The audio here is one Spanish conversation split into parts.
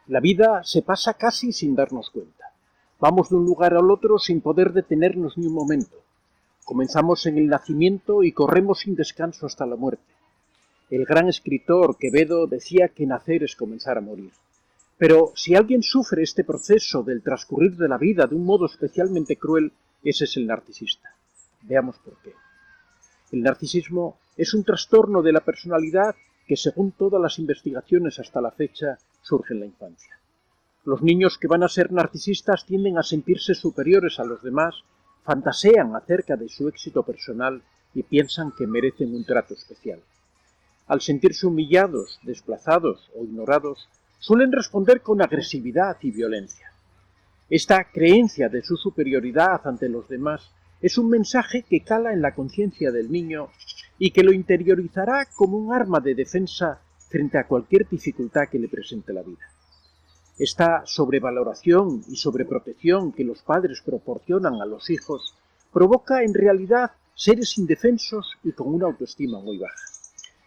La vida se pasa casi sin darnos cuenta. Vamos de un lugar al otro sin poder detenernos ni un momento. Comenzamos en el nacimiento y corremos sin descanso hasta la muerte. El gran escritor Quevedo decía que nacer es comenzar a morir. Pero si alguien sufre este proceso del transcurrir de la vida de un modo especialmente cruel, ese es el narcisista. Veamos por qué. El narcisismo es un trastorno de la personalidad que, según todas las investigaciones hasta la fecha, surge en la infancia. Los niños que van a ser narcisistas tienden a sentirse superiores a los demás, fantasean acerca de su éxito personal y piensan que merecen un trato especial. Al sentirse humillados, desplazados o ignorados, suelen responder con agresividad y violencia. Esta creencia de su superioridad ante los demás es un mensaje que cala en la conciencia del niño y que lo interiorizará como un arma de defensa frente a cualquier dificultad que le presente la vida. Esta sobrevaloración y sobreprotección que los padres proporcionan a los hijos provoca en realidad seres indefensos y con una autoestima muy baja,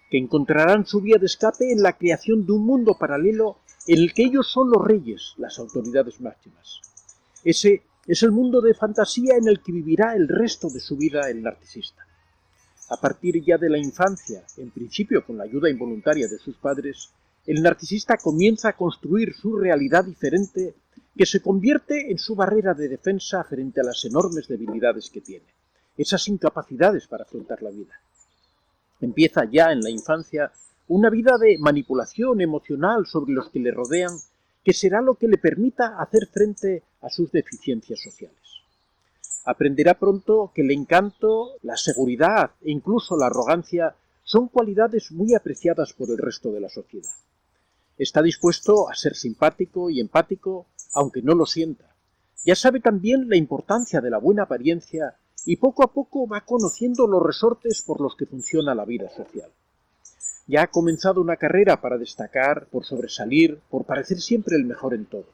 que encontrarán su vía de escape en la creación de un mundo paralelo en el que ellos son los reyes, las autoridades máximas. Ese es el mundo de fantasía en el que vivirá el resto de su vida el narcisista. A partir ya de la infancia, en principio con la ayuda involuntaria de sus padres, el narcisista comienza a construir su realidad diferente que se convierte en su barrera de defensa frente a las enormes debilidades que tiene, esas incapacidades para afrontar la vida. Empieza ya en la infancia una vida de manipulación emocional sobre los que le rodean, que será lo que le permita hacer frente a sus deficiencias sociales. Aprenderá pronto que el encanto, la seguridad e incluso la arrogancia son cualidades muy apreciadas por el resto de la sociedad. Está dispuesto a ser simpático y empático, aunque no lo sienta. Ya sabe también la importancia de la buena apariencia y poco a poco va conociendo los resortes por los que funciona la vida social. Ya ha comenzado una carrera para destacar, por sobresalir, por parecer siempre el mejor en todo.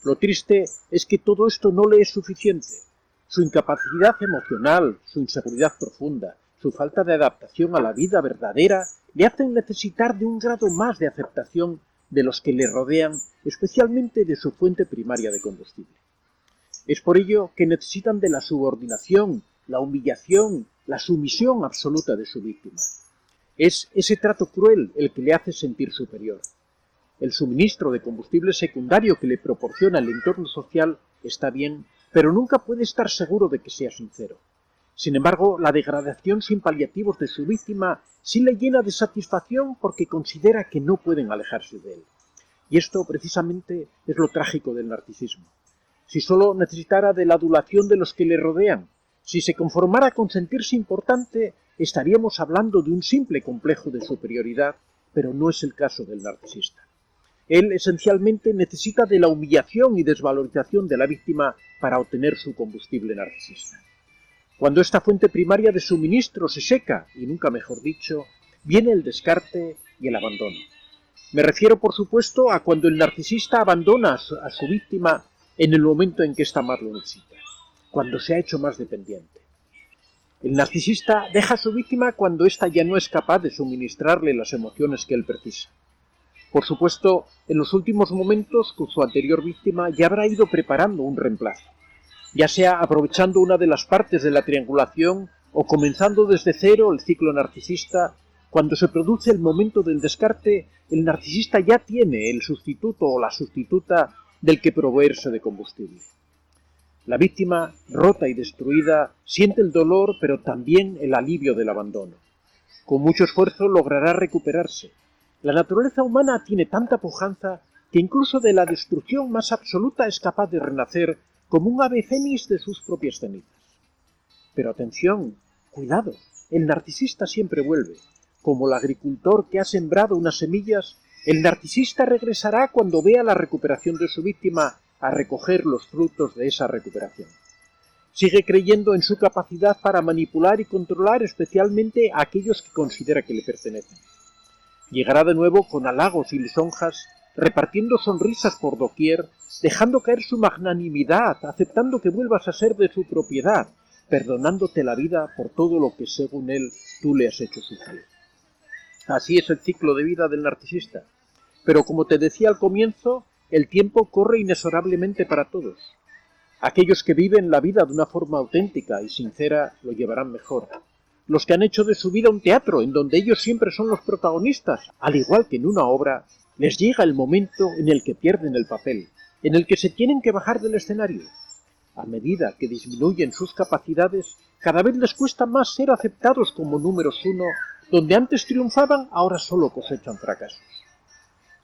Lo triste es que todo esto no le es suficiente. Su incapacidad emocional, su inseguridad profunda, su falta de adaptación a la vida verdadera le hacen necesitar de un grado más de aceptación de los que le rodean, especialmente de su fuente primaria de combustible. Es por ello que necesitan de la subordinación, la humillación, la sumisión absoluta de su víctima. Es ese trato cruel el que le hace sentir superior. El suministro de combustible secundario que le proporciona el entorno social está bien, pero nunca puede estar seguro de que sea sincero. Sin embargo, la degradación sin paliativos de su víctima sí le llena de satisfacción porque considera que no pueden alejarse de él. Y esto precisamente es lo trágico del narcisismo. Si solo necesitara de la adulación de los que le rodean, si se conformara con sentirse importante, estaríamos hablando de un simple complejo de superioridad, pero no es el caso del narcisista. Él esencialmente necesita de la humillación y desvalorización de la víctima para obtener su combustible narcisista. Cuando esta fuente primaria de suministro se seca, y nunca mejor dicho, viene el descarte y el abandono. Me refiero, por supuesto, a cuando el narcisista abandona a su víctima en el momento en que ésta más lo necesita, cuando se ha hecho más dependiente. El narcisista deja a su víctima cuando ésta ya no es capaz de suministrarle las emociones que él precisa. Por supuesto, en los últimos momentos con su anterior víctima ya habrá ido preparando un reemplazo, ya sea aprovechando una de las partes de la triangulación o comenzando desde cero el ciclo narcisista. Cuando se produce el momento del descarte, el narcisista ya tiene el sustituto o la sustituta del que proveerse de combustible. La víctima, rota y destruida, siente el dolor, pero también el alivio del abandono. Con mucho esfuerzo logrará recuperarse. La naturaleza humana tiene tanta pujanza que incluso de la destrucción más absoluta es capaz de renacer como un ave fénix de sus propias cenizas. Pero atención, cuidado, el narcisista siempre vuelve. Como el agricultor que ha sembrado unas semillas, el narcisista regresará cuando vea la recuperación de su víctima a recoger los frutos de esa recuperación. Sigue creyendo en su capacidad para manipular y controlar especialmente a aquellos que considera que le pertenecen. Llegará de nuevo con halagos y lisonjas, repartiendo sonrisas por doquier, dejando caer su magnanimidad, aceptando que vuelvas a ser de su propiedad, perdonándote la vida por todo lo que según él tú le has hecho sufrir. Así es el ciclo de vida del narcisista. Pero como te decía al comienzo, el tiempo corre inexorablemente para todos. Aquellos que viven la vida de una forma auténtica y sincera lo llevarán mejor. Los que han hecho de su vida un teatro en donde ellos siempre son los protagonistas, al igual que en una obra, les llega el momento en el que pierden el papel, en el que se tienen que bajar del escenario. A medida que disminuyen sus capacidades, cada vez les cuesta más ser aceptados como números uno, donde antes triunfaban, ahora solo cosechan fracasos.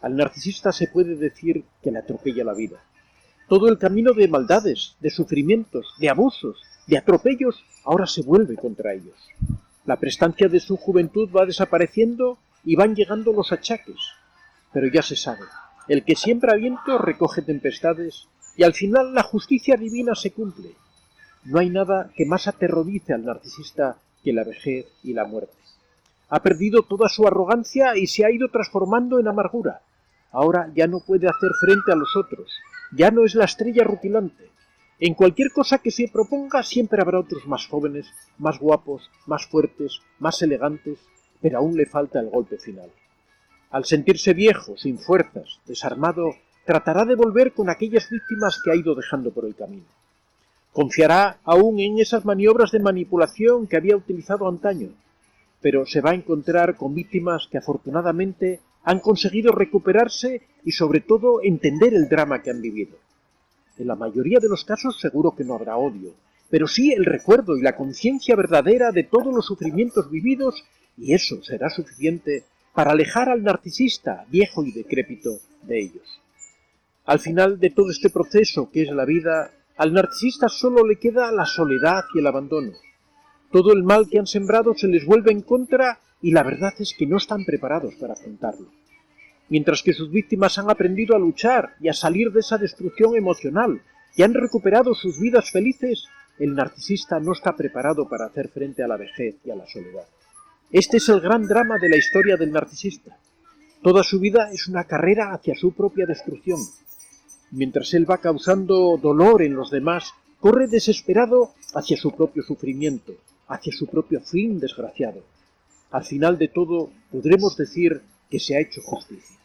Al narcisista se puede decir que le atropella la vida. Todo el camino de maldades, de sufrimientos, de abusos, de atropellos, ahora se vuelve contra ellos. La prestancia de su juventud va desapareciendo y van llegando los achaques. Pero ya se sabe, el que siembra viento recoge tempestades y al final la justicia divina se cumple. No hay nada que más aterrorice al narcisista que la vejez y la muerte. Ha perdido toda su arrogancia y se ha ido transformando en amargura. Ahora ya no puede hacer frente a los otros, ya no es la estrella rutilante. En cualquier cosa que se proponga siempre habrá otros más jóvenes, más guapos, más fuertes, más elegantes, pero aún le falta el golpe final. Al sentirse viejo, sin fuerzas, desarmado, tratará de volver con aquellas víctimas que ha ido dejando por el camino. Confiará aún en esas maniobras de manipulación que había utilizado antaño, pero se va a encontrar con víctimas que afortunadamente han conseguido recuperarse y sobre todo entender el drama que han vivido. En la mayoría de los casos seguro que no habrá odio, pero sí el recuerdo y la conciencia verdadera de todos los sufrimientos vividos, y eso será suficiente para alejar al narcisista, viejo y decrépito, de ellos. Al final de todo este proceso que es la vida, al narcisista solo le queda la soledad y el abandono. Todo el mal que han sembrado se les vuelve en contra y la verdad es que no están preparados para afrontarlo. Mientras que sus víctimas han aprendido a luchar y a salir de esa destrucción emocional y han recuperado sus vidas felices, el narcisista no está preparado para hacer frente a la vejez y a la soledad. Este es el gran drama de la historia del narcisista. Toda su vida es una carrera hacia su propia destrucción. Mientras él va causando dolor en los demás, corre desesperado hacia su propio sufrimiento, hacia su propio fin desgraciado. Al final de todo, podremos decir que se ha hecho justicia.